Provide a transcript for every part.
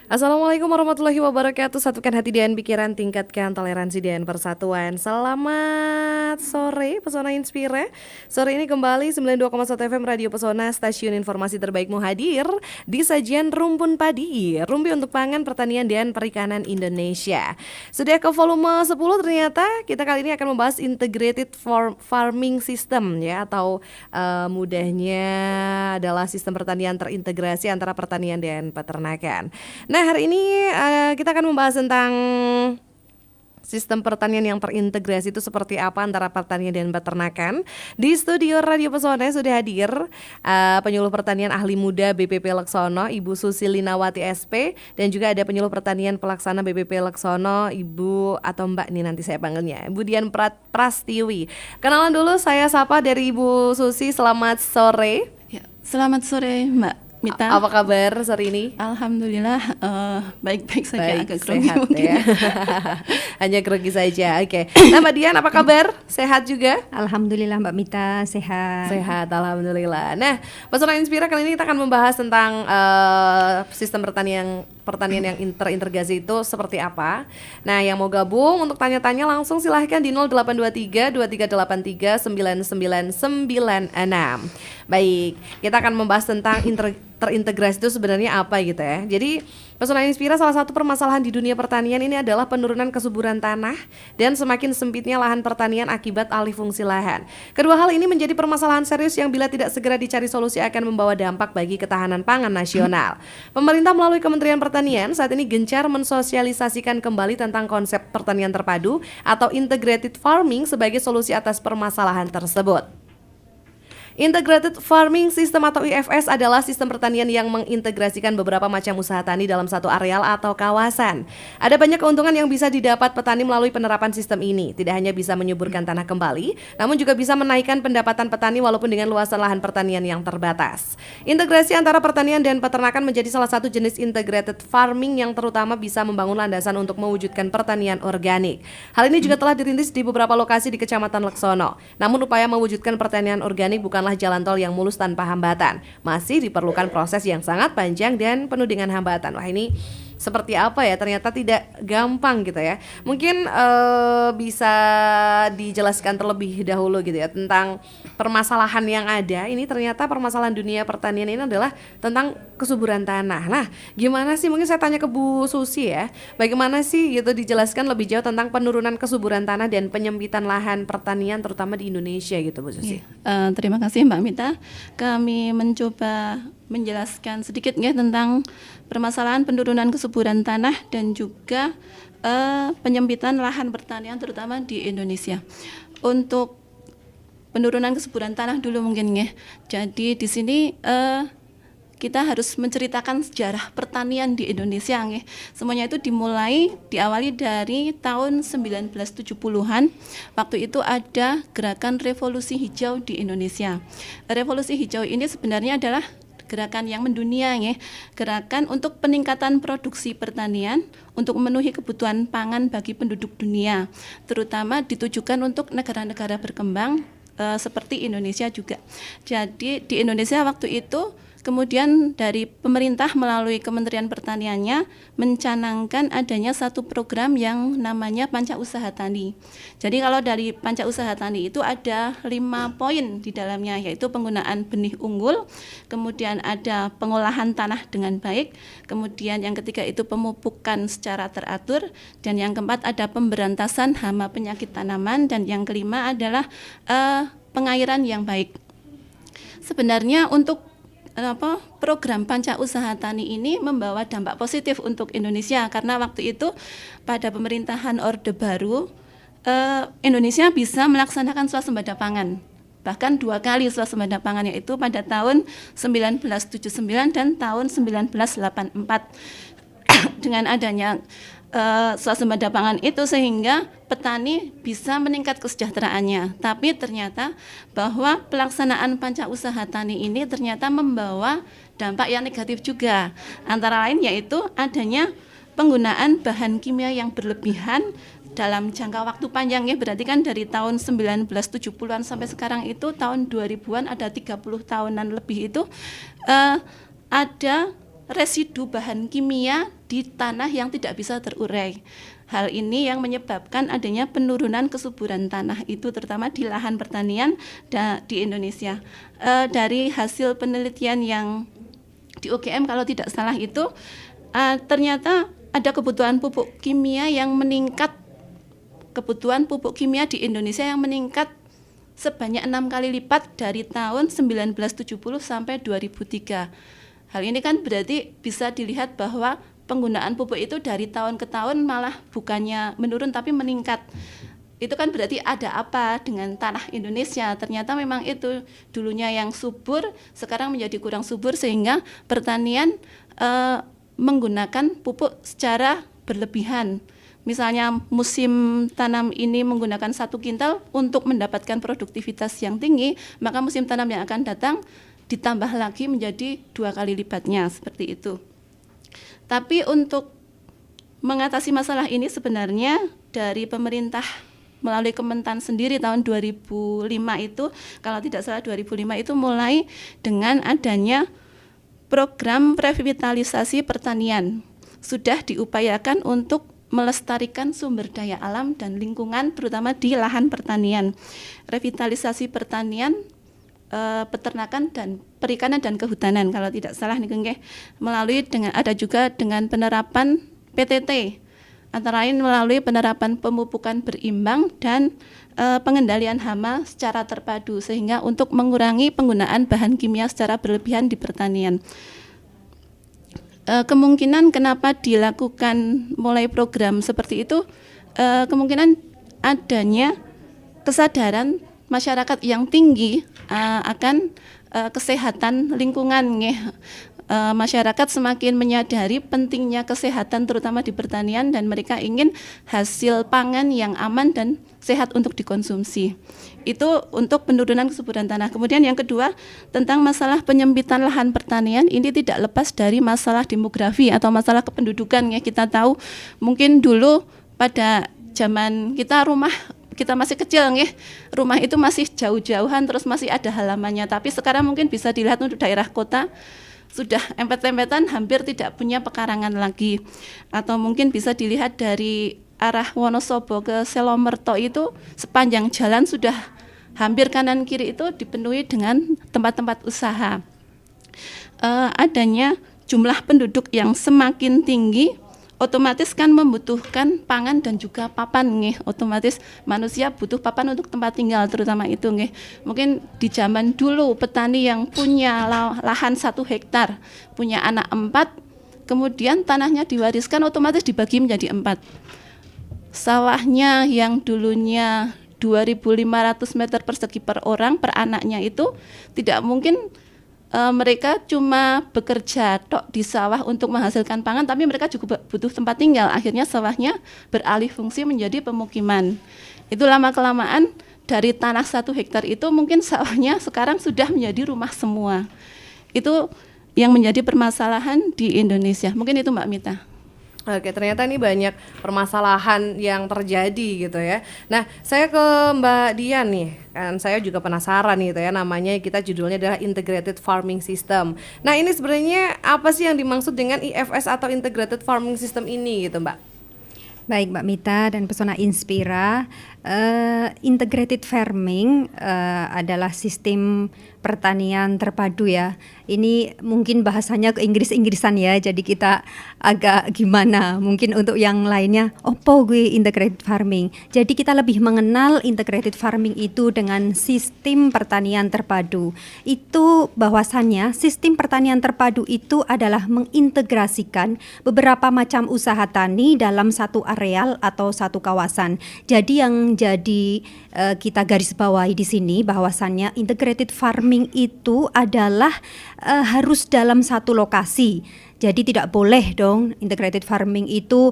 Assalamualaikum warahmatullahi wabarakatuh. Satukan hati dan pikiran, tingkatkan toleransi dan persatuan. Selamat sore Pesona Inspira. Sore ini kembali 92,1 FM Radio Pesona, stasiun informasi terbaikmu hadir di sajian Rumpun Padi, rumpi untuk pangan, pertanian dan perikanan Indonesia. Sudah ke volume 10 ternyata. Kita kali ini akan membahas integrated farming system ya, atau mudahnya adalah sistem pertanian terintegrasi antara pertanian dan peternakan. Nah, hari ini kita akan membahas tentang sistem pertanian yang terintegrasi itu seperti apa antara pertanian dan peternakan. Di studio Radio Pesona sudah hadir penyuluh pertanian ahli muda BPP Laksono, Ibu Susi Linawati SP, dan juga ada penyuluh pertanian pelaksana BPP Laksono, Ibu atau Mbak nih nanti saya panggilnya, Ibu Dian Prastiwi. Kenalan dulu, saya sapa dari Ibu Susi. Selamat sore. Ya, selamat sore Mbak Mita. Apa kabar sore ini? Alhamdulillah baik-baik saja, Baik, agak grogi sehat mungkin. ya. Hanya grogi saja. Oke. Nah, Mbak Dian apa kabar? Sehat juga? Alhamdulillah Mbak Mita, sehat. Sehat, alhamdulillah. Nah, Pesona Inspira kali ini kita akan membahas tentang sistem pertanian yang terintegrasi itu seperti apa. Nah, yang mau gabung untuk tanya-tanya langsung silahkan di 0823 2383 9996. Baik, kita akan membahas tentang terintegrasi itu sebenarnya apa gitu ya. Jadi Pesona Inspira, salah satu permasalahan di dunia pertanian ini adalah penurunan kesuburan tanah dan semakin sempitnya lahan pertanian akibat alih fungsi lahan. Kedua hal ini menjadi permasalahan serius yang bila tidak segera dicari solusi akan membawa dampak bagi ketahanan pangan nasional. Pemerintah melalui Kementerian Pertanian saat ini gencar mensosialisasikan kembali tentang konsep pertanian terpadu atau integrated farming sebagai solusi atas permasalahan tersebut. Integrated Farming System atau IFS adalah sistem pertanian yang mengintegrasikan beberapa macam usaha tani dalam satu areal atau kawasan. Ada banyak keuntungan yang bisa didapat petani melalui penerapan sistem ini. Tidak hanya bisa menyuburkan tanah kembali, namun juga bisa menaikkan pendapatan petani walaupun dengan luasan lahan pertanian yang terbatas. Integrasi antara pertanian dan peternakan menjadi salah satu jenis integrated farming yang terutama bisa membangun landasan untuk mewujudkan pertanian organik. Hal ini juga telah dirintis di beberapa lokasi di Kecamatan Laksono. Namun upaya mewujudkan pertanian organik bukanlah jalan tol yang mulus tanpa hambatan. Masih diperlukan proses yang sangat panjang dan penuh dengan hambatan. Wah, ini seperti apa ya? Ternyata tidak gampang gitu ya. Mungkin bisa dijelaskan terlebih dahulu gitu ya tentang permasalahan yang ada. Ini ternyata permasalahan dunia pertanian ini adalah tentang kesuburan tanah. Nah, gimana sih? Mungkin saya tanya ke Bu Susi ya. Bagaimana sih gitu dijelaskan lebih jauh tentang penurunan kesuburan tanah dan penyempitan lahan pertanian terutama di Indonesia gitu, Bu Susi? Terima kasih Mbak Mita. Kami mencoba menjelaskan sedikit ya tentang permasalahan penurunan kesuburan tanah dan juga penyempitan lahan pertanian terutama di Indonesia. Untuk penurunan kesuburan tanah dulu mungkin ya. Jadi di sini kita harus menceritakan sejarah pertanian di Indonesia nggih. Semuanya itu diawali dari tahun 1970-an. Waktu itu ada gerakan revolusi hijau di Indonesia. Revolusi hijau ini sebenarnya adalah gerakan yang mendunia nggih. Gerakan untuk peningkatan produksi pertanian untuk memenuhi kebutuhan pangan bagi penduduk dunia, terutama ditujukan untuk negara-negara berkembang seperti Indonesia juga. Jadi di Indonesia waktu itu kemudian dari pemerintah melalui Kementerian Pertaniannya mencanangkan adanya satu program yang namanya Panca Usaha Tani. Jadi kalau dari Panca Usaha Tani itu ada 5 poin di dalamnya, yaitu penggunaan benih unggul, kemudian ada pengolahan tanah dengan baik, kemudian yang ketiga itu pemupukan secara teratur, dan yang keempat ada pemberantasan hama penyakit tanaman, dan yang kelima adalah pengairan yang baik. Sebenarnya untuk program Panca Usaha Tani ini membawa dampak positif untuk Indonesia karena waktu itu pada pemerintahan Orde Baru Indonesia bisa melaksanakan swasembada pangan, bahkan 2 kali swasembada pangan, yaitu pada tahun 1979 dan tahun 1984. Dengan adanya swasembada pangan itu sehingga petani bisa meningkat kesejahteraannya. Tapi ternyata bahwa pelaksanaan Panca Usaha Tani ini ternyata membawa dampak yang negatif juga. Antara lain yaitu adanya penggunaan bahan kimia yang berlebihan dalam jangka waktu panjang ya, berarti kan dari tahun 1970-an sampai sekarang itu tahun 2000-an ada 30 tahunan lebih itu ada residu bahan kimia di tanah yang tidak bisa terurai. Hal ini yang menyebabkan adanya penurunan kesuburan tanah itu terutama di lahan pertanian di Indonesia. Dari hasil penelitian yang di UGM kalau tidak salah itu ternyata ada kebutuhan pupuk kimia yang meningkat. Kebutuhan pupuk kimia di Indonesia yang meningkat sebanyak 6 kali lipat dari tahun 1970 sampai 2003. Hal ini kan berarti bisa dilihat bahwa penggunaan pupuk itu dari tahun ke tahun malah bukannya menurun tapi meningkat. Itu kan berarti ada apa dengan tanah Indonesia? Ternyata memang itu dulunya yang subur, sekarang menjadi kurang subur sehingga pertanian menggunakan pupuk secara berlebihan. Misalnya musim tanam ini menggunakan 1 kintal untuk mendapatkan produktivitas yang tinggi, maka musim tanam yang akan datang ditambah lagi menjadi 2 kali lipatnya, seperti itu. Tapi untuk mengatasi masalah ini sebenarnya dari pemerintah melalui Kementan sendiri tahun 2005 itu, kalau tidak salah 2005 itu mulai dengan adanya program revitalisasi pertanian. Sudah diupayakan untuk melestarikan sumber daya alam dan lingkungan terutama di lahan pertanian. Revitalisasi pertanian, peternakan dan perikanan dan kehutanan kalau tidak salah nih melalui ada juga dengan penerapan PTT antara lain melalui penerapan pemupukan berimbang dan pengendalian hama secara terpadu sehingga untuk mengurangi penggunaan bahan kimia secara berlebihan di pertanian. Kemungkinan kenapa dilakukan mulai program seperti itu, kemungkinan adanya kesadaran masyarakat yang tinggi akan kesehatan lingkungan. Masyarakat semakin menyadari pentingnya kesehatan terutama di pertanian dan mereka ingin hasil pangan yang aman dan sehat untuk dikonsumsi. Itu untuk penurunan kesuburan tanah. Kemudian yang kedua tentang masalah penyempitan lahan pertanian, ini tidak lepas dari masalah demografi atau masalah kependudukan. Kita tahu mungkin dulu pada zaman kita masih kecil rumah itu masih jauh-jauhan terus masih ada halamannya, tapi sekarang mungkin bisa dilihat untuk daerah kota sudah empet-empetan hampir tidak punya pekarangan lagi. Atau mungkin bisa dilihat dari arah Wonosobo ke Selomerto itu sepanjang jalan sudah hampir kanan kiri itu dipenuhi dengan tempat-tempat usaha. Adanya jumlah penduduk yang semakin tinggi otomatis kan membutuhkan pangan dan juga papan otomatis manusia butuh papan untuk tempat tinggal terutama itu Mungkin di zaman dulu petani yang punya lahan 1 hektar punya anak 4, kemudian tanahnya diwariskan otomatis dibagi menjadi 4. Sawahnya yang dulunya 2.500 meter persegi per orang per anaknya itu tidak mungkin mereka cuma bekerja tok di sawah untuk menghasilkan pangan, tapi mereka juga butuh tempat tinggal. Akhirnya sawahnya beralih fungsi menjadi pemukiman. Itu lama-kelamaan dari tanah 1 hektar itu mungkin sawahnya sekarang sudah menjadi rumah semua. Itu yang menjadi permasalahan di Indonesia. Mungkin itu Mbak Mita. Oke, ternyata ini banyak permasalahan yang terjadi gitu ya. Nah, saya ke Mbak Dian nih, kan saya juga penasaran gitu ya, namanya kita judulnya adalah Integrated Farming System. Nah, ini sebenarnya apa sih yang dimaksud dengan IFS atau Integrated Farming System ini gitu Mbak? Baik Mbak Mita dan Pesona Inspira, integrated farming adalah sistem pertanian terpadu ya. Ini mungkin bahasanya ke Inggris-Inggrisan ya, jadi kita agak gimana. Mungkin untuk yang lainnya, opo gue integrated farming. Jadi kita lebih mengenal integrated farming itu dengan sistem pertanian terpadu. Itu bahwasannya sistem pertanian terpadu itu adalah mengintegrasikan beberapa macam usaha tani dalam satu areal atau satu kawasan. Jadi yang kita garis bawahi di sini bahwasannya integrated farming itu adalah harus dalam satu lokasi. Jadi tidak boleh dong integrated farming itu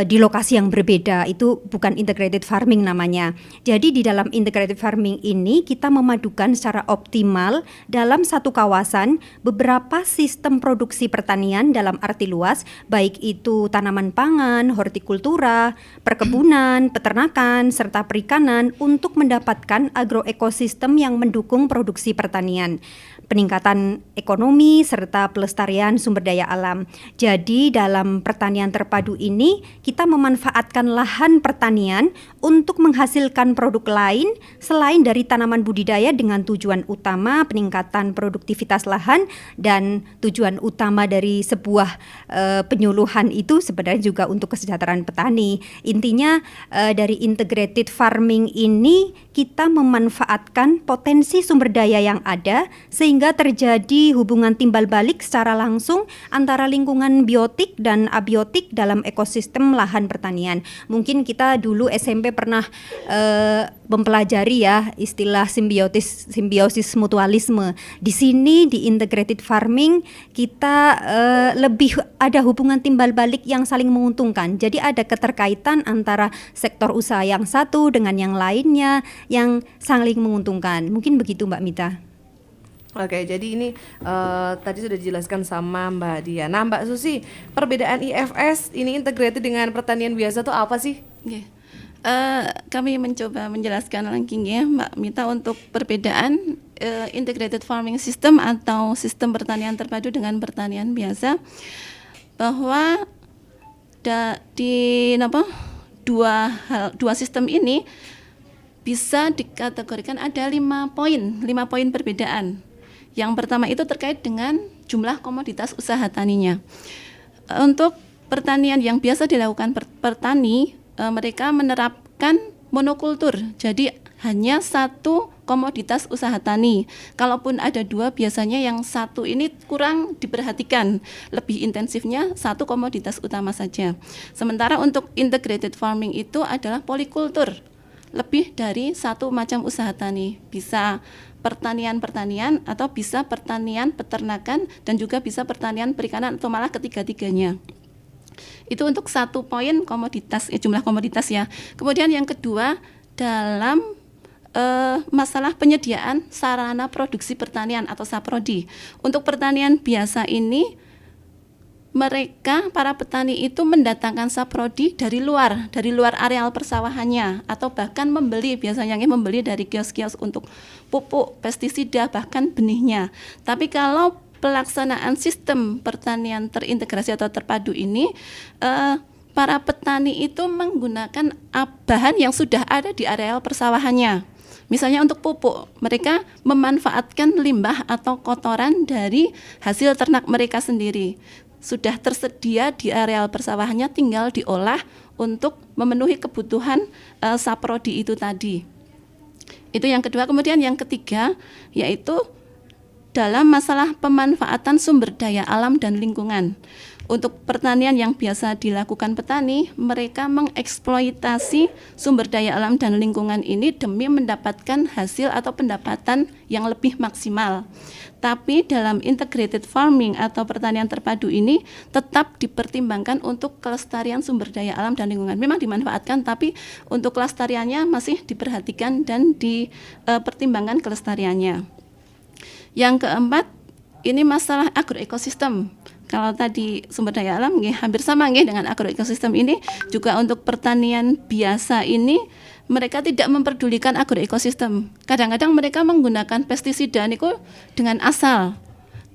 di lokasi yang berbeda. Itu bukan integrated farming namanya. Jadi di dalam integrated farming ini kita memadukan secara optimal dalam satu kawasan beberapa sistem produksi pertanian dalam arti luas, baik itu tanaman pangan, hortikultura, perkebunan, peternakan, serta perikanan untuk mendapatkan agroekosistem yang mendukung produksi pertanian. peningkatan ekonomi serta pelestarian sumber daya alam. Jadi dalam pertanian terpadu ini kita memanfaatkan lahan pertanian untuk menghasilkan produk lain selain dari tanaman budidaya dengan tujuan utama peningkatan produktivitas lahan, dan tujuan utama dari sebuah penyuluhan itu sebenarnya juga untuk kesejahteraan petani. Intinya dari integrated farming ini kita memanfaatkan potensi sumber daya yang ada sehingga terjadi hubungan timbal balik secara langsung antara lingkungan biotik dan abiotik dalam ekosistem lahan pertanian. Mungkin kita dulu SMP pernah mempelajari ya istilah simbiosis mutualisme. Di sini di integrated farming kita lebih ada hubungan timbal balik yang saling menguntungkan. Jadi ada keterkaitan antara sektor usaha yang satu dengan yang lainnya yang saling menguntungkan. Mungkin begitu Mbak Mita. Oke, jadi ini tadi sudah dijelaskan sama Mbak Dia. Nah, Mbak Susi, perbedaan IFS ini integrated dengan pertanian biasa itu apa sih? Kami mencoba menjelaskan lagi ya Mbak Mita untuk perbedaan integrated farming system atau sistem pertanian terpadu dengan pertanian biasa, bahwa dua sistem ini bisa dikategorikan ada 5 poin perbedaan. Yang pertama itu terkait dengan jumlah komoditas usaha taninya. Untuk pertanian yang biasa dilakukan petani, mereka menerapkan monokultur, jadi hanya satu komoditas usaha tani. Kalaupun ada 2, biasanya yang satu ini kurang diperhatikan, lebih intensifnya satu komoditas utama saja. Sementara untuk integrated farming itu adalah polikultur, lebih dari satu macam usaha tani, bisa pertanian atau bisa pertanian peternakan dan juga bisa pertanian perikanan atau malah ketiga-tiganya. Itu untuk satu poin komoditas, jumlah komoditas ya. Kemudian yang kedua dalam masalah penyediaan sarana produksi pertanian atau saprodi. Untuk pertanian biasa ini mereka para petani itu mendatangkan saprodi dari luar areal persawahannya, atau bahkan biasanya membeli dari kios-kios untuk pupuk, pestisida, bahkan benihnya. Tapi kalau pelaksanaan sistem pertanian terintegrasi atau terpadu ini, para petani itu menggunakan bahan yang sudah ada di areal persawahannya. Misalnya untuk pupuk, mereka memanfaatkan limbah atau kotoran dari hasil ternak mereka sendiri. Sudah tersedia di areal persawahannya, tinggal diolah untuk memenuhi kebutuhan saprodi itu tadi. Itu yang kedua. Kemudian yang ketiga yaitu dalam masalah pemanfaatan sumber daya alam dan lingkungan. Untuk pertanian yang biasa dilakukan petani, mereka mengeksploitasi sumber daya alam dan lingkungan ini demi mendapatkan hasil atau pendapatan yang lebih maksimal. Tapi dalam integrated farming atau pertanian terpadu ini tetap dipertimbangkan untuk kelestarian sumber daya alam dan lingkungan. Memang dimanfaatkan, tapi untuk kelestariannya masih diperhatikan dan dipertimbangkan kelestariannya. Yang keempat, ini masalah agroekosistem. Kalau tadi sumber daya alam hampir sama dengan agroekosistem ini, juga untuk pertanian biasa ini mereka tidak memperdulikan agroekosistem. Kadang-kadang mereka menggunakan pestisida niku dengan asal,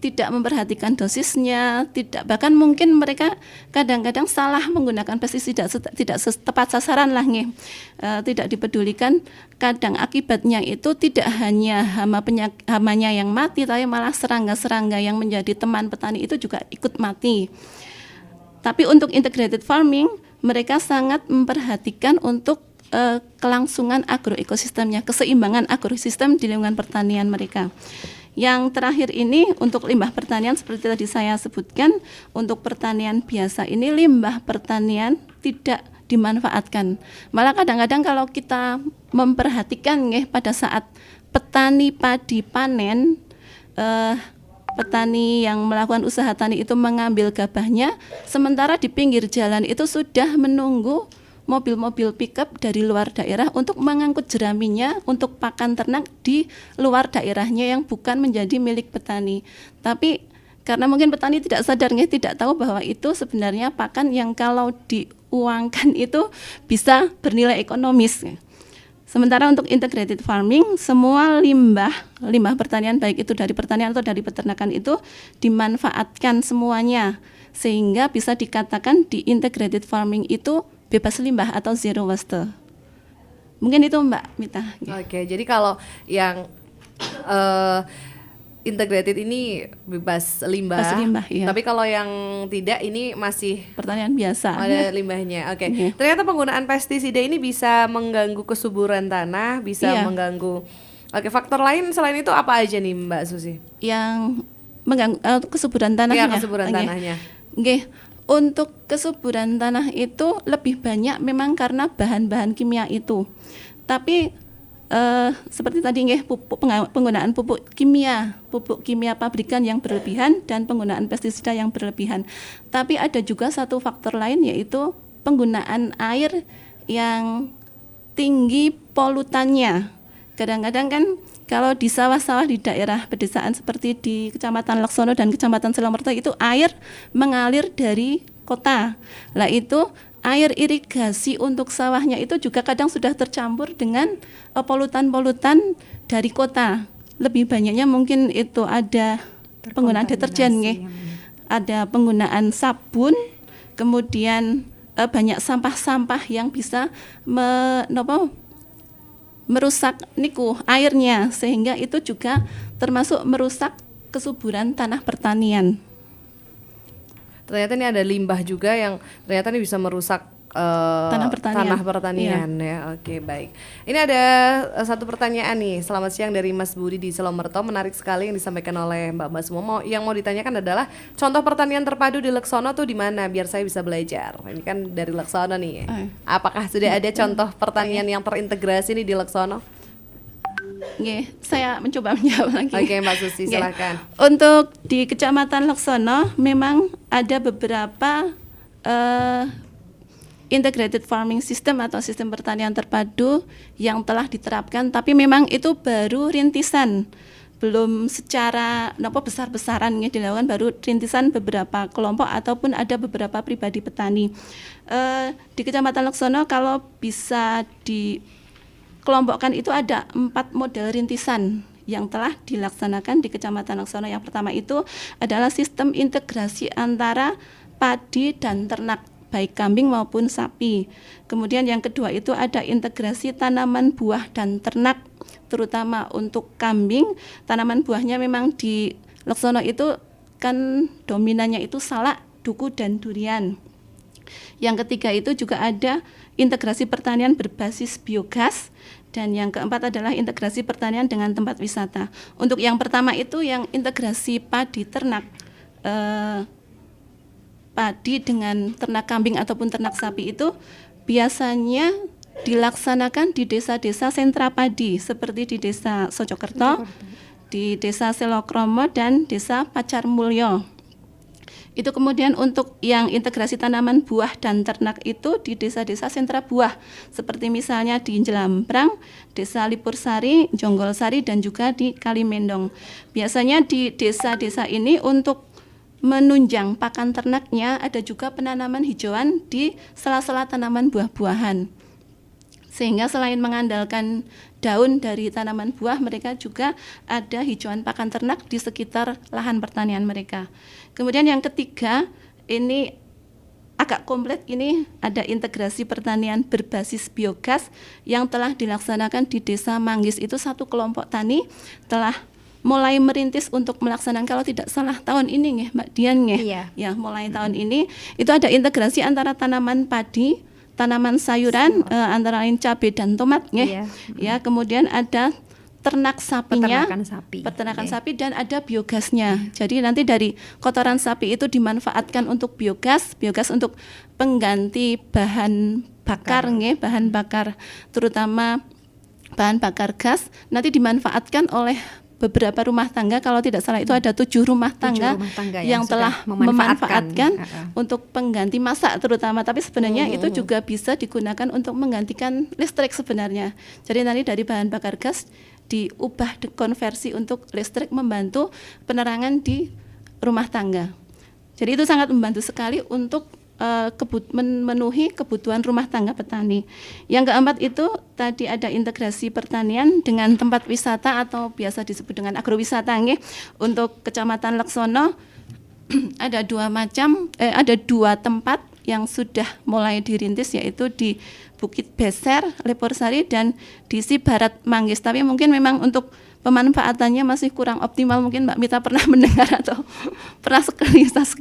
tidak memperhatikan dosisnya, bahkan mungkin mereka kadang-kadang salah menggunakan pestisida, tidak tepat sasaran lah tidak dipedulikan. Kadang akibatnya itu tidak hanya hamanya yang mati, tapi malah serangga-serangga yang menjadi teman petani itu juga ikut mati. Tapi untuk integrated farming mereka sangat memperhatikan untuk kelangsungan agroekosistemnya, keseimbangan agrosistem di lingkungan pertanian mereka. Yang terakhir ini untuk limbah pertanian, seperti tadi saya sebutkan, untuk pertanian biasa ini limbah pertanian tidak dimanfaatkan. Malah kadang-kadang kalau kita memperhatikan pada saat petani padi panen, petani yang melakukan usaha tani itu mengambil gabahnya, sementara di pinggir jalan itu sudah menunggu mobil-mobil pickup dari luar daerah untuk mengangkut jeraminya untuk pakan ternak di luar daerahnya yang bukan menjadi milik petani. Tapi karena mungkin petani tidak sadar, tidak tahu bahwa itu sebenarnya pakan yang kalau diuangkan itu bisa bernilai ekonomis. Sementara untuk integrated farming, semua limbah pertanian baik itu dari pertanian atau dari peternakan itu dimanfaatkan semuanya, sehingga bisa dikatakan di integrated farming itu bebas limbah atau zero waste. Mungkin itu Mbak Mita. Oke, jadi kalau yang integrated ini bebas limbah. Bebas limbah, iya. Tapi kalau yang tidak ini masih Pertanian biasa. ada limbahnya. Oke. Iya. Ternyata penggunaan pestisida ini bisa mengganggu kesuburan tanah, bisa Iya. mengganggu. Oke, faktor lain selain itu apa aja nih Mbak Susi? Yang mengganggu kesuburan tanahnya. Iya, kesuburan Oke. tanahnya. Oke. Untuk kesuburan tanah itu lebih banyak memang karena bahan-bahan kimia itu. Tapi seperti tadi nggih, penggunaan pupuk kimia pabrikan yang berlebihan dan penggunaan pestisida yang berlebihan. Tapi ada juga satu faktor lain, yaitu penggunaan air yang tinggi polutannya. Kadang-kadang kan kalau di sawah-sawah di daerah pedesaan seperti di Kecamatan Laksono dan Kecamatan Selongmerto itu air mengalir dari kota. Lah itu air irigasi untuk sawahnya itu juga kadang sudah tercampur dengan polutan-polutan dari kota. Lebih banyaknya mungkin itu ada penggunaan deterjen nggih. Ada penggunaan sabun, kemudian banyak sampah-sampah yang bisa merusak niku airnya, sehingga itu juga termasuk merusak kesuburan tanah pertanian. Ternyata ini ada limbah juga yang ternyata ini bisa merusak Tanah pertanian ya. Oke, baik. Ini ada satu pertanyaan nih. Selamat siang dari Mas Budi di Selongmerto. Menarik sekali yang disampaikan oleh Mbak semua. Yang mau ditanyakan adalah contoh pertanian terpadu di Laksono tuh di mana biar saya bisa belajar. Ini kan dari Laksono nih. Apakah sudah ada contoh pertanian yang terintegrasi nih di Laksono? Oke, saya mencoba menjawab lagi. Oke, Mbak Susi, silakan. Untuk di Kecamatan Laksono memang ada beberapa integrated farming system atau sistem pertanian terpadu yang telah diterapkan, tapi memang itu baru rintisan, belum secara besar-besaran ya dilakukan, baru rintisan beberapa kelompok ataupun ada beberapa pribadi petani. Di Kecamatan Laksono kalau bisa dikelompokkan itu ada 4 model rintisan yang telah dilaksanakan di Kecamatan Laksono. Yang pertama itu adalah sistem integrasi antara padi dan ternak, baik kambing maupun sapi. Kemudian yang kedua itu ada integrasi tanaman buah dan ternak, terutama untuk kambing. Tanaman buahnya memang di Laksono itu kan dominannya itu salak, duku, dan durian. Yang ketiga itu juga ada integrasi pertanian berbasis biogas. Dan yang keempat adalah integrasi pertanian dengan tempat wisata. Untuk yang pertama itu yang integrasi padi ternak, padi dengan ternak kambing ataupun ternak sapi itu biasanya dilaksanakan di desa-desa sentra padi seperti di Desa Sojokerto, di Desa Selokromo, dan Desa Pacar Mulyo. Itu kemudian untuk yang integrasi tanaman buah dan ternak itu di desa-desa sentra buah seperti misalnya di Jelambrang, Desa Lipursari, Jonggolsari, dan juga di Kalimendong. Biasanya di desa-desa ini untuk menunjang pakan ternaknya ada juga penanaman hijauan di sela-sela tanaman buah-buahan. Sehingga selain mengandalkan daun dari tanaman buah, mereka juga ada hijauan pakan ternak di sekitar lahan pertanian mereka. Kemudian yang ketiga, ini agak komplit, ini ada integrasi pertanian berbasis biogas yang telah dilaksanakan di Desa Manggis. Itu satu kelompok tani telah mulai merintis untuk melaksanakan, kalau tidak salah tahun ini nggih Mbak Dian nggih. Iya. Ya, mulai tahun ini itu ada integrasi antara tanaman padi, tanaman sayuran, antara lain cabai dan tomat nggih. Iya. Ya, kemudian ada ternak sapinya, peternakan sapi. dan ada biogasnya. Jadi nanti dari kotoran sapi itu dimanfaatkan untuk biogas untuk pengganti bahan bakar nggih, bahan bakar terutama bahan bakar gas nanti dimanfaatkan oleh beberapa rumah tangga. Kalau tidak salah itu ada 7 rumah tangga yang telah memanfaatkan untuk pengganti masak terutama, tapi sebenarnya itu juga bisa digunakan untuk menggantikan listrik sebenarnya. Jadi nanti dari bahan bakar gas diubah konversi untuk listrik membantu penerangan di rumah tangga. Jadi itu sangat membantu sekali untuk memenuhi kebutuhan rumah tangga petani. Yang keempat itu tadi ada integrasi pertanian dengan tempat wisata atau biasa disebut dengan agrowisata nggih. Untuk Kecamatan Laksono ada ada dua tempat yang sudah mulai dirintis, yaitu di Bukit Beser, Leporsari, dan di Sibarat Manggis. Tapi mungkin memang untuk pemanfaatannya masih kurang optimal. Mungkin Mbak Mita pernah mendengar atau pernah selintas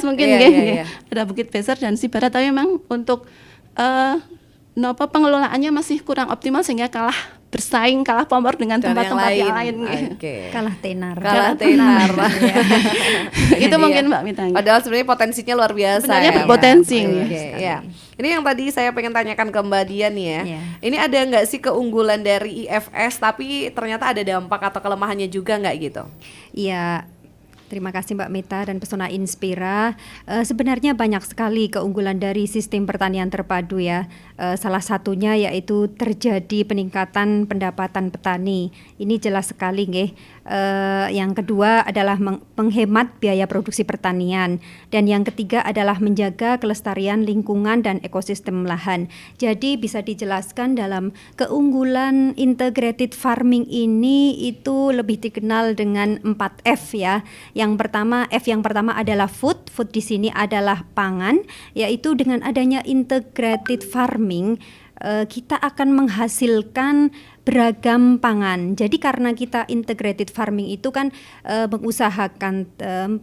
mungkin Iya. ada Bukit Beser dan Sibarat, tapi memang untuk pengelolaannya masih kurang optimal sehingga kalah pamor dengan tempat-tempat yang lain. Oke. Kalah tenar. Itu mungkin Mbak Mita. Padahal sebenarnya potensinya luar biasa. Sebenarnya ya, berpotensi. Oke, ya. Ini yang tadi saya pengen tanyakan ke Mbak Dian nih ya. Iya. Ini ada nggak sih keunggulan dari IFS tapi ternyata ada dampak atau kelemahannya juga nggak gitu? Iya, terima kasih Mbak Mita dan Pesona Inspira. Sebenarnya banyak sekali keunggulan dari sistem pertanian terpadu ya. Salah satunya yaitu terjadi peningkatan pendapatan petani. Ini jelas sekali nggih. Yang kedua adalah menghemat biaya produksi pertanian, dan yang ketiga adalah menjaga kelestarian lingkungan dan ekosistem lahan. Jadi bisa dijelaskan dalam keunggulan integrated farming ini itu lebih dikenal dengan 4F ya. F yang pertama adalah food di sini adalah pangan, yaitu dengan adanya integrated farming kita akan menghasilkan beragam pangan. Jadi karena kita integrated farming itu kan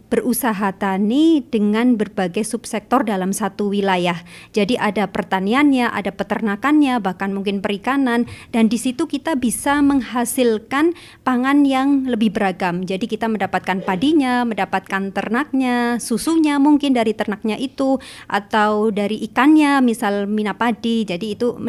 berusaha tani dengan berbagai subsektor dalam satu wilayah. Jadi ada pertaniannya, ada peternakannya, bahkan mungkin perikanan, dan di situ kita bisa menghasilkan pangan yang lebih beragam. Jadi kita mendapatkan padinya, mendapatkan ternaknya, susunya mungkin dari ternaknya itu, atau dari ikannya, misal mina padi. Jadi itu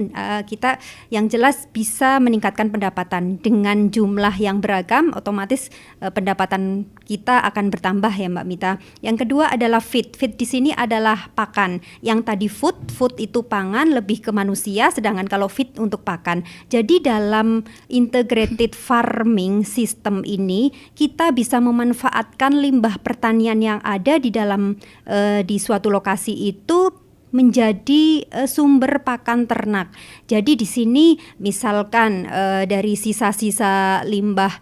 kita yang jelas bisa meningkatkan pendapatan dengan jumlah yang beragam, otomatis pendapatan kita akan bertambah ya Mbak Mita. Yang kedua adalah feed di sini adalah pakan. Yang tadi food itu pangan lebih ke manusia, sedangkan kalau feed untuk pakan. Jadi dalam integrated farming system ini kita bisa memanfaatkan limbah pertanian yang ada di dalam di suatu lokasi itu menjadi sumber pakan ternak. Jadi di sini misalkan dari sisa-sisa limbah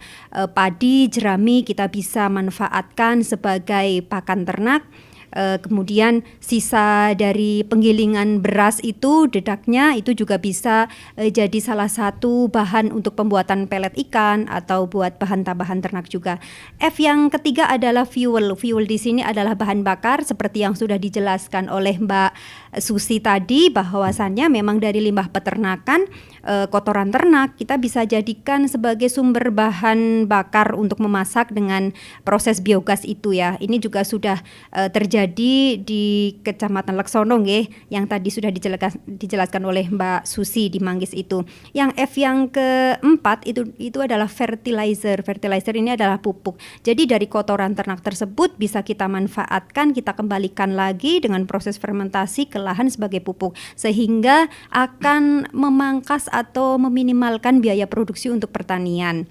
padi, jerami kita bisa manfaatkan sebagai pakan ternak. Kemudian sisa dari penggilingan beras itu, dedaknya itu juga bisa jadi salah satu bahan untuk pembuatan pelet ikan atau buat bahan tambahan ternak juga. F yang ketiga adalah fuel di sini adalah bahan bakar seperti yang sudah dijelaskan oleh Mbak Susi tadi, bahwasannya memang dari limbah peternakan, kotoran ternak kita bisa jadikan sebagai sumber bahan bakar untuk memasak dengan proses biogas itu ya. Ini juga sudah terjadi di Kecamatan Laksono nggih, yang tadi sudah dijelaskan oleh Mbak Susi di Manggis itu. Yang F yang keempat itu adalah fertilizer. Fertilizer ini adalah pupuk. Jadi dari kotoran ternak tersebut bisa kita manfaatkan, kita kembalikan lagi dengan proses fermentasi ke lahan sebagai pupuk, sehingga akan memangkas atau meminimalkan biaya produksi untuk pertanian.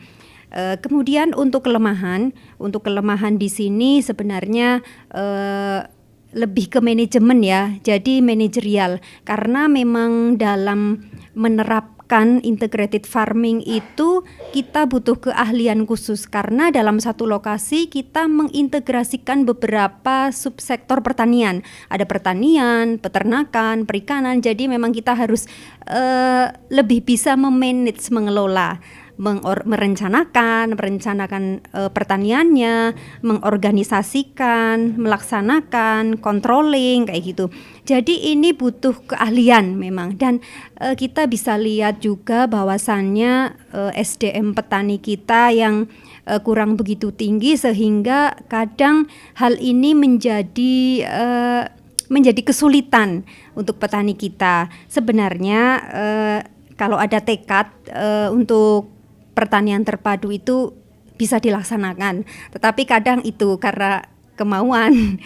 Kemudian untuk kelemahan di sini sebenarnya lebih ke manajemen ya, jadi manajerial, karena memang dalam menerapkan integrated farming itu kita butuh keahlian khusus, karena dalam satu lokasi kita mengintegrasikan beberapa subsektor pertanian, ada pertanian, peternakan, perikanan, jadi memang kita harus lebih bisa memanage, mengelola, merencanakan pertaniannya, mengorganisasikan, melaksanakan, controlling kayak gitu. Jadi ini butuh keahlian memang, dan kita bisa lihat juga bahwasannya SDM petani kita yang kurang begitu tinggi, sehingga kadang hal ini menjadi kesulitan untuk petani kita. Sebenarnya kalau ada tekad untuk pertanian terpadu itu bisa dilaksanakan, tetapi kadang itu karena kemauan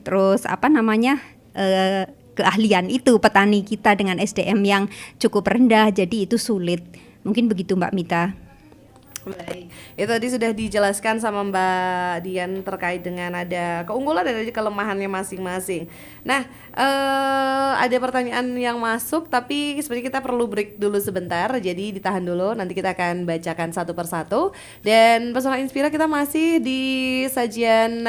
terus keahlian itu petani kita dengan SDM yang cukup rendah, jadi itu sulit. Mungkin begitu Mbak Mita. Baik, itu tadi sudah dijelaskan sama Mbak Dian terkait dengan ada keunggulan dan ada kelemahannya masing-masing. Nah, ada pertanyaan yang masuk, tapi seperti kita perlu break dulu sebentar, jadi ditahan dulu. Nanti kita akan bacakan satu persatu. Dan Pesona Inspira kita masih di sajian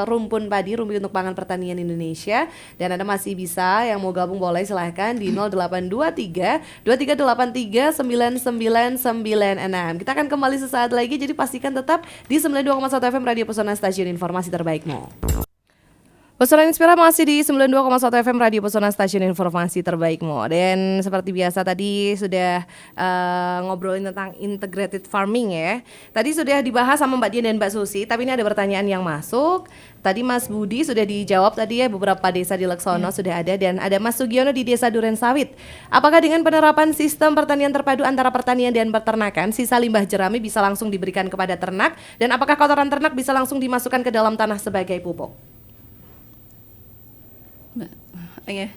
rumpun padi, rumpi untuk pangan pertanian Indonesia. Dan Anda masih bisa yang mau gabung boleh silahkan di 0823 2383 9996. Kita akan kembali sesaat lagi, jadi pastikan tetap di 92,1 FM Radio Pesona, stasiun informasi terbaikmu. Pesona Inspira masih di 92,1 FM Radio Pesona, stasiun informasi terbaikmu. Dan seperti biasa tadi sudah ngobrolin tentang integrated farming ya. Tadi sudah dibahas sama Mbak Dian dan Mbak Susi, tapi ini ada pertanyaan yang masuk. Tadi Mas Budi sudah dijawab tadi ya, beberapa desa di Laksono sudah ada, dan ada Mas Sugiono di Desa Duren Sawit. Apakah dengan penerapan sistem pertanian terpadu antara pertanian dan peternakan, sisa limbah jerami bisa langsung diberikan kepada ternak, dan apakah kotoran ternak bisa langsung dimasukkan ke dalam tanah sebagai pupuk? Oke.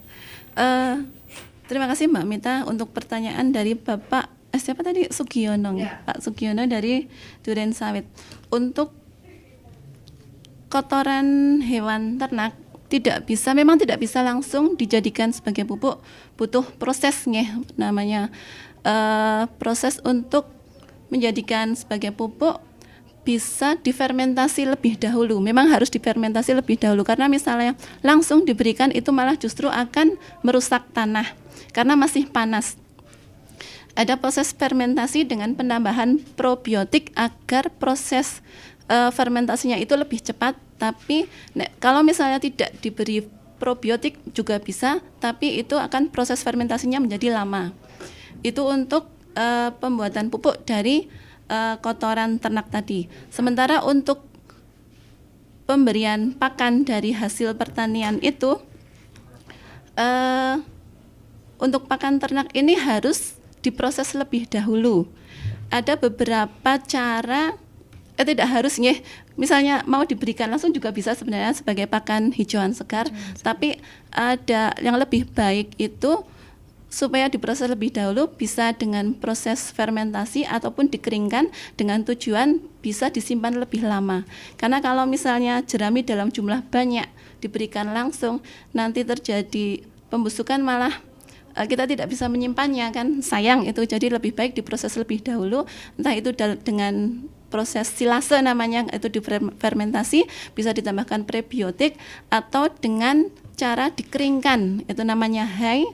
Terima kasih Mbak Mita untuk pertanyaan dari Bapak siapa tadi, Sugiono ya. Pak Sugiono dari Duren Sawit. Untuk kotoran hewan ternak memang tidak bisa langsung dijadikan sebagai pupuk, butuh prosesnya, namanya proses untuk menjadikan sebagai pupuk bisa difermentasi lebih dahulu. Memang harus difermentasi lebih dahulu, karena misalnya langsung diberikan itu malah justru akan merusak tanah karena masih panas. Ada proses fermentasi dengan penambahan probiotik agar proses fermentasinya itu lebih cepat. Tapi kalau misalnya tidak diberi probiotik juga bisa, tapi itu akan proses fermentasinya menjadi lama. Itu untuk pembuatan pupuk dari kotoran ternak tadi. Sementara untuk pemberian pakan dari hasil pertanian itu, untuk pakan ternak ini harus diproses lebih dahulu. Ada beberapa cara, tidak harus ya. Misalnya mau diberikan langsung juga bisa sebenarnya sebagai pakan hijauan segar, tapi ada yang lebih baik itu supaya diproses lebih dahulu, bisa dengan proses fermentasi ataupun dikeringkan dengan tujuan bisa disimpan lebih lama. Karena kalau misalnya jerami dalam jumlah banyak diberikan langsung, nanti terjadi pembusukan, malah kita tidak bisa menyimpannya, kan sayang itu. Jadi lebih baik diproses lebih dahulu, entah itu dengan proses silase namanya, itu difermentasi, bisa ditambahkan prebiotik, atau dengan cara dikeringkan, itu namanya high,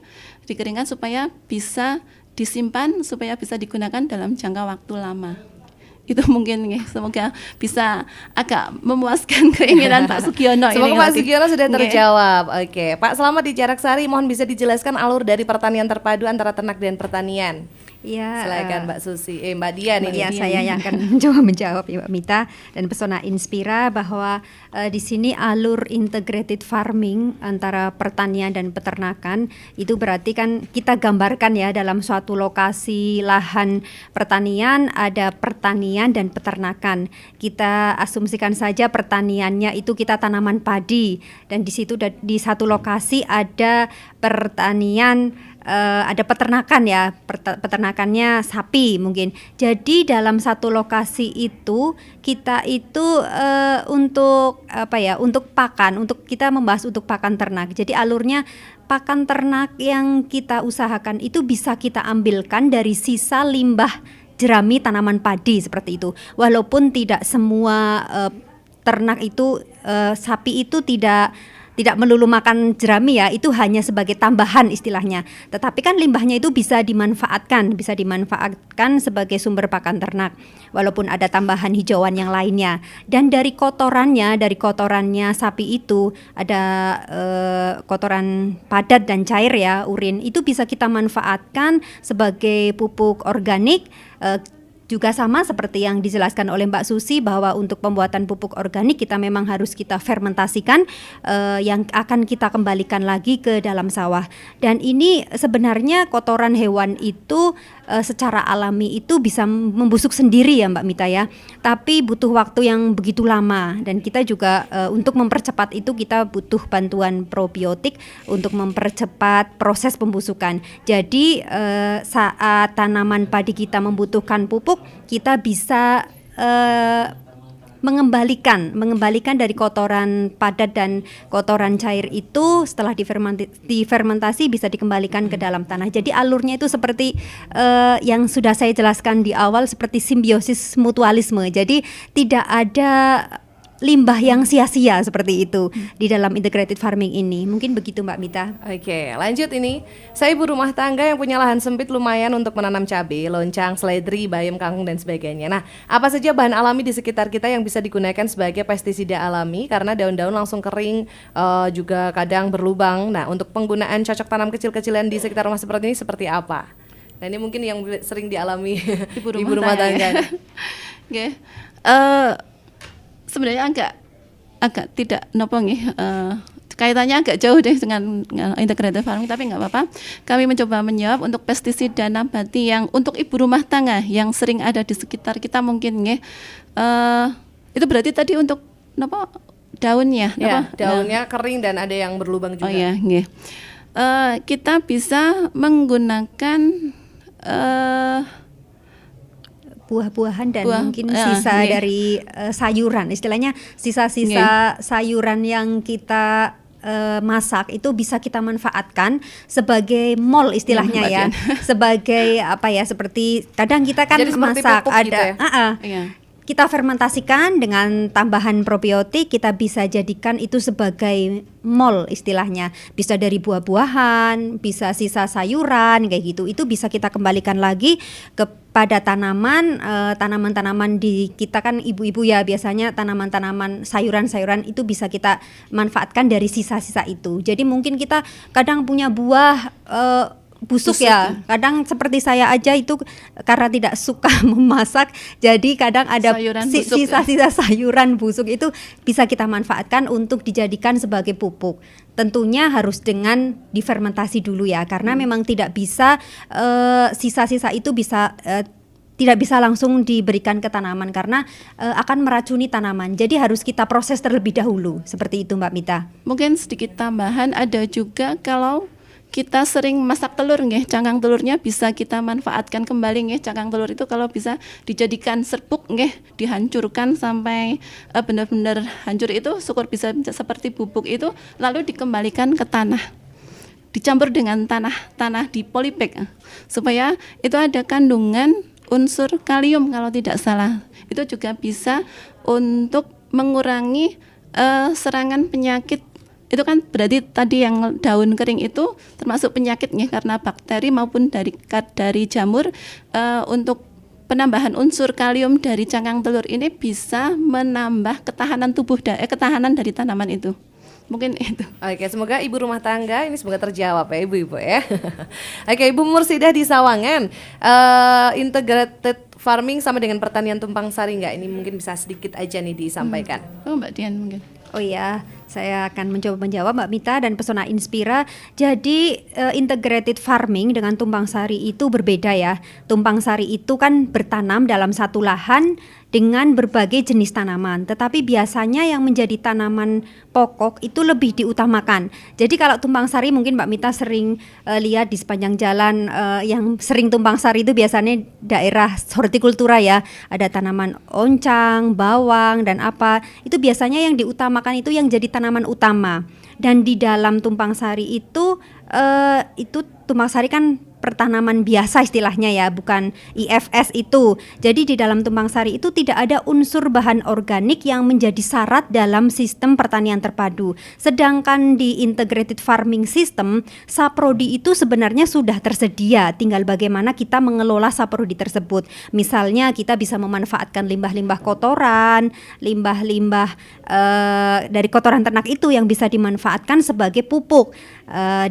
dikeringkan supaya bisa disimpan, supaya bisa digunakan dalam jangka waktu lama. Itu mungkin ya, semoga bisa agak memuaskan keinginan Pak Sugiono. Semoga Pak Sugiono sudah terjawab. Oke, Pak Selamat di Jarak Sari, mohon bisa dijelaskan alur dari pertanian terpadu antara ternak dan pertanian. Ya, silakan Mbak Susi, Mbak Dian ini. Ya, saya yang akan mencoba menjawab ya Mbak Mita dan Pesona Inspira, bahwa di sini alur integrated farming antara pertanian dan peternakan itu berarti kan kita gambarkan ya, dalam suatu lokasi lahan pertanian ada pertanian dan peternakan. Kita asumsikan saja pertaniannya itu kita tanaman padi, dan di situ di satu lokasi ada pertanian, ada peternakan ya, peternakannya sapi mungkin. Jadi dalam satu lokasi itu kita itu untuk apa ya, untuk pakan, untuk kita membahas untuk pakan ternak. Jadi alurnya pakan ternak yang kita usahakan itu bisa kita ambilkan dari sisa limbah jerami tanaman padi seperti itu. Walaupun tidak semua ternak itu, sapi itu tidak melulu makan jerami ya, itu hanya sebagai tambahan istilahnya. Tetapi kan limbahnya itu bisa dimanfaatkan sebagai sumber pakan ternak, walaupun ada tambahan hijauan yang lainnya. Dan dari kotorannya sapi itu ada kotoran padat dan cair ya, urin, itu bisa kita manfaatkan sebagai pupuk organik. Juga sama seperti yang dijelaskan oleh Mbak Susi, bahwa untuk pembuatan pupuk organik kita memang harus kita fermentasikan, yang akan kita kembalikan lagi ke dalam sawah. Dan ini sebenarnya kotoran hewan itu secara alami itu bisa membusuk sendiri ya Mbak Mita ya, tapi butuh waktu yang begitu lama. Dan kita juga untuk mempercepat itu kita butuh bantuan probiotik untuk mempercepat proses pembusukan. Jadi saat tanaman padi kita membutuhkan pupuk, kita bisa mengembalikan dari kotoran padat dan kotoran cair itu setelah difermentasi bisa dikembalikan ke dalam tanah. Jadi alurnya itu seperti yang sudah saya jelaskan di awal, seperti simbiosis mutualisme. Jadi tidak ada limbah yang sia-sia seperti itu di dalam integrated farming ini. Mungkin begitu Mbak Mita. Oke, lanjut ini. Saya ibu rumah tangga yang punya lahan sempit lumayan untuk menanam cabai, loncang, seledri, bayam, kangkung dan sebagainya. Nah, apa saja bahan alami di sekitar kita yang bisa digunakan sebagai pestisida alami karena daun-daun langsung kering, juga kadang berlubang. Nah, untuk penggunaan cocok tanam kecil-kecilan di sekitar rumah seperti ini seperti apa? Nah, ini mungkin yang sering dialami ibu rumah tangga. Oke. Sebenarnya agak tidak nopo nggih, kaitannya agak jauh deh dengan integrated farming, tapi nggak apa-apa. Kami mencoba menjawab untuk pestisida nabati yang untuk ibu rumah tangga yang sering ada di sekitar kita mungkin nggih. Itu berarti tadi untuk nopo daunnya, ya, daunnya kering dan ada yang berlubang juga. Oh iya, nggih. Kita bisa menggunakan buah-buahan dan mungkin sisa dari sayuran, istilahnya sisa-sisa sayuran yang kita masak itu bisa kita manfaatkan sebagai mol istilahnya ya, sebagai apa ya, seperti kadang kita kan masak ada gitu ya? Kita fermentasikan dengan tambahan probiotik, kita bisa jadikan itu sebagai mol istilahnya. Bisa dari buah-buahan, bisa sisa sayuran kayak gitu. Itu bisa kita kembalikan lagi kepada tanaman, tanaman-tanaman di kita kan ibu-ibu ya, biasanya tanaman-tanaman sayuran-sayuran itu bisa kita manfaatkan dari sisa-sisa itu. Jadi mungkin kita kadang punya buah busuk ya, kadang seperti saya aja itu karena tidak suka memasak, jadi kadang ada sisa-sisa sayuran busuk itu bisa kita manfaatkan untuk dijadikan sebagai pupuk. Tentunya harus dengan difermentasi dulu ya, karena memang tidak bisa sisa-sisa itu bisa tidak bisa langsung diberikan ke tanaman karena akan meracuni tanaman. Jadi harus kita proses terlebih dahulu, seperti itu Mbak Mita. Mungkin sedikit tambahan, ada juga kalau kita sering masak telur nggih, cangkang telurnya bisa kita manfaatkan kembali nggih. Cangkang telur itu kalau bisa dijadikan serbuk nggih, dihancurkan sampai benar-benar hancur, itu syukur bisa seperti bubuk itu, lalu dikembalikan ke tanah. Dicampur dengan tanah di polybag supaya itu ada kandungan unsur kalium kalau tidak salah. Itu juga bisa untuk mengurangi serangan penyakit. Itu kan berarti tadi yang daun kering itu termasuk penyakitnya karena bakteri maupun dari jamur. Untuk penambahan unsur kalium dari cangkang telur ini bisa menambah ketahanan tubuh ketahanan dari tanaman itu. Mungkin itu. Oke, semoga ibu rumah tangga ini semoga terjawab ya ibu-ibu ya. Oke, Ibu Mursidah di Sawangan, integrated farming sama dengan pertanian tumpang sari nggak? Ini mungkin bisa sedikit aja nih disampaikan. Oh Mbak Dian mungkin. Oh iya, saya akan mencoba menjawab Mbak Mita dan Pesona Inspira. Jadi integrated farming dengan tumpang sari itu berbeda ya. Tumpang sari itu kan bertanam dalam satu lahan dengan berbagai jenis tanaman, tetapi biasanya yang menjadi tanaman pokok itu lebih diutamakan. Jadi kalau tumpang sari mungkin Mbak Mita sering lihat di sepanjang jalan, yang sering tumpang sari itu biasanya daerah hortikultura ya, ada tanaman oncang, bawang dan apa, itu biasanya yang diutamakan itu yang jadi tanaman utama. Dan di dalam tumpang sari itu tumpang sari kan pertanaman biasa istilahnya ya, bukan IFS itu. Jadi di dalam tumpang sari itu tidak ada unsur bahan organik yang menjadi syarat dalam sistem pertanian terpadu. Sedangkan di integrated farming system, saprodi itu sebenarnya sudah tersedia, tinggal bagaimana kita mengelola saprodi tersebut. Misalnya kita bisa memanfaatkan limbah-limbah kotoran, limbah-limbah dari kotoran ternak itu yang bisa dimanfaatkan sebagai pupuk.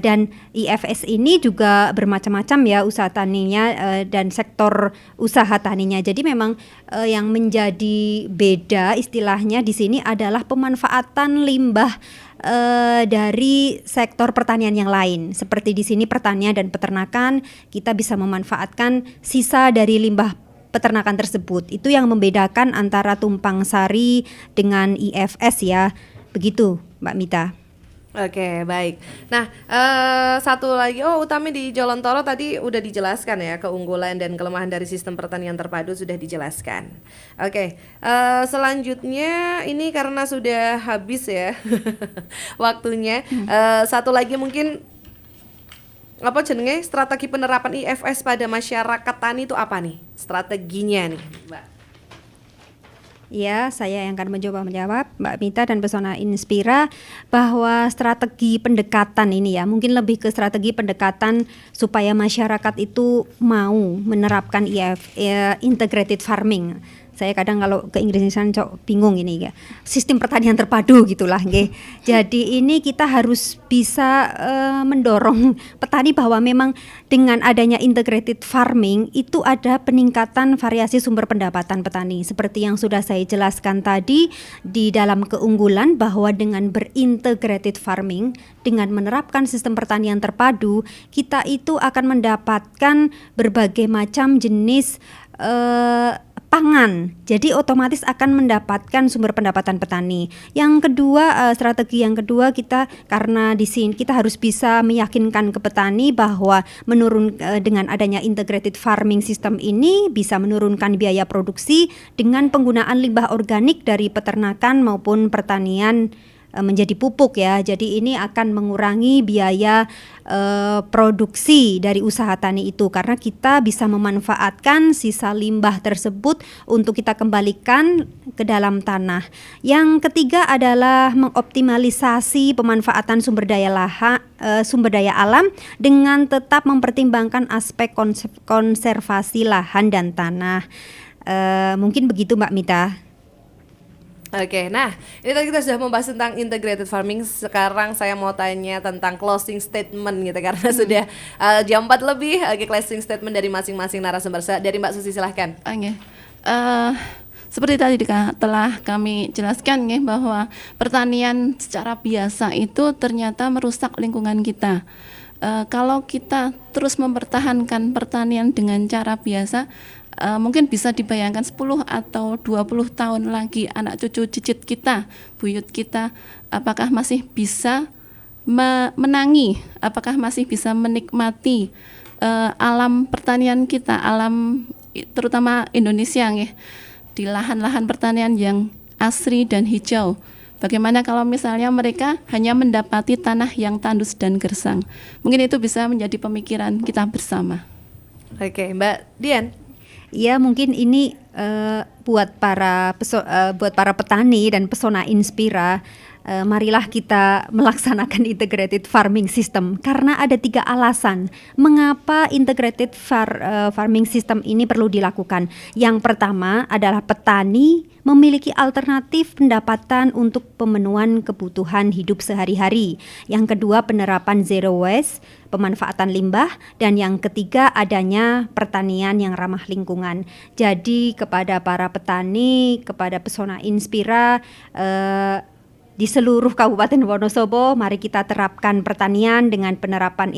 Dan IFS ini juga bermacam-macam ya usaha taninya dan sektor usaha taninya. Jadi memang yang menjadi beda istilahnya di sini adalah pemanfaatan limbah dari sektor pertanian yang lain. Seperti di sini pertanian dan peternakan, kita bisa memanfaatkan sisa dari limbah peternakan tersebut. Itu yang membedakan antara tumpang sari dengan IFS ya. Begitu Mbak Mita. Oke, baik. Nah, satu lagi, Utami di Jolontoro tadi udah dijelaskan ya, keunggulan dan kelemahan dari sistem pertanian terpadu sudah dijelaskan. Oke, selanjutnya ini karena sudah habis ya waktunya. Satu lagi mungkin apa jenenge strategi penerapan IFS pada masyarakat tani itu apa nih? Strateginya nih, Mbak. Ya, saya yang akan mencoba menjawab, Mbak Mita dan Pesona Inspira, bahwa strategi pendekatan ini ya, mungkin lebih ke strategi pendekatan supaya masyarakat itu mau menerapkan integrated farming. Saya kadang kalau ke Inggrisan bingung ini ya. Sistem pertanian terpadu gitulah nggih. Jadi ini kita harus bisa mendorong petani bahwa memang dengan adanya integrated farming itu ada peningkatan variasi sumber pendapatan petani. Seperti yang sudah saya jelaskan tadi di dalam keunggulan bahwa dengan berintegrated farming, dengan menerapkan sistem pertanian terpadu, kita itu akan mendapatkan berbagai macam jenis pangan, jadi otomatis akan mendapatkan sumber pendapatan petani. Yang kedua, strategi yang kedua kita karena di sini kita harus bisa meyakinkan ke petani bahwa dengan adanya integrated farming system ini bisa menurunkan biaya produksi dengan penggunaan limbah organik dari peternakan maupun pertanian menjadi pupuk ya. Jadi ini akan mengurangi biaya produksi dari usaha tani itu karena kita bisa memanfaatkan sisa limbah tersebut untuk kita kembalikan ke dalam tanah. Yang ketiga adalah mengoptimalisasi pemanfaatan sumber daya alam dengan tetap mempertimbangkan aspek konservasi lahan dan tanah. Mungkin begitu Mbak Mita. Oke, nah ini tadi kita sudah membahas tentang integrated farming. Sekarang saya mau tanya tentang closing statement gitu karena sudah jam 4 lebih. Oke, closing statement dari masing-masing narasumber. Dari Mbak Susi silahkan. Oke. Seperti tadi telah kami jelaskan ya, bahwa pertanian secara biasa itu ternyata merusak lingkungan kita. Kalau kita terus mempertahankan pertanian dengan cara biasa, mungkin bisa dibayangkan 10 atau 20 tahun lagi anak cucu cicit kita, buyut kita, apakah masih bisa menangi, apakah masih bisa menikmati alam pertanian kita, alam terutama Indonesia ya, di lahan-lahan pertanian yang asri dan hijau. Bagaimana kalau misalnya mereka hanya mendapati tanah yang tandus dan gersang? Mungkin itu bisa menjadi pemikiran kita bersama. Oke, Mbak Dian. Ya, mungkin ini buat para petani dan Pesona Inspira, marilah kita melaksanakan integrated farming system karena ada 3 alasan mengapa integrated farming system ini perlu dilakukan. Yang pertama adalah petani memiliki alternatif pendapatan untuk pemenuhan kebutuhan hidup sehari-hari. Yang kedua, penerapan zero waste, pemanfaatan limbah, dan yang ketiga adanya pertanian yang ramah lingkungan. Jadi kepada para petani, kepada Pesona Inspira, di seluruh Kabupaten Wonosobo, mari kita terapkan pertanian dengan penerapan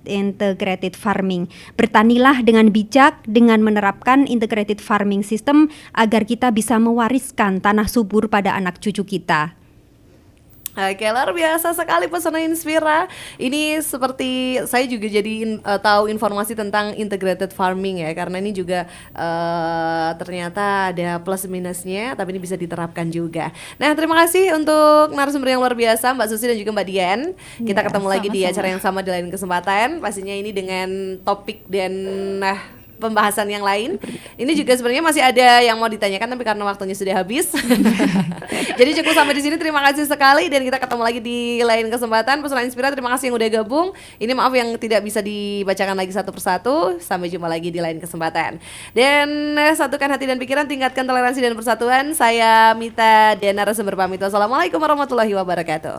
integrated farming. Bertanilah dengan bijak dengan menerapkan integrated farming system agar kita bisa mewariskan tanah subur pada anak cucu kita. Oke, luar biasa sekali Pesona Inspira. Ini seperti saya juga jadi tahu informasi tentang integrated farming ya, karena ini juga ternyata ada plus minusnya, tapi ini bisa diterapkan juga. Nah, terima kasih untuk narasumber yang luar biasa Mbak Susi dan juga Mbak Dian. Kita ketemu lagi di acara yang sama di lain kesempatan. Pastinya ini dengan topik dan pembahasan yang lain. Ini juga sebenarnya masih ada yang mau ditanyakan, tapi karena waktunya sudah habis. Jadi cukup sampai di sini. Terima kasih sekali dan kita ketemu lagi di lain kesempatan. Pesona Inspira, terima kasih yang udah gabung. Ini maaf yang tidak bisa dibacakan lagi satu persatu. Sampai jumpa lagi di lain kesempatan. Dan satukan hati dan pikiran, tingkatkan toleransi dan persatuan. Saya Mita dan narasumber pamit. Wassalamualaikum warahmatullahi wabarakatuh.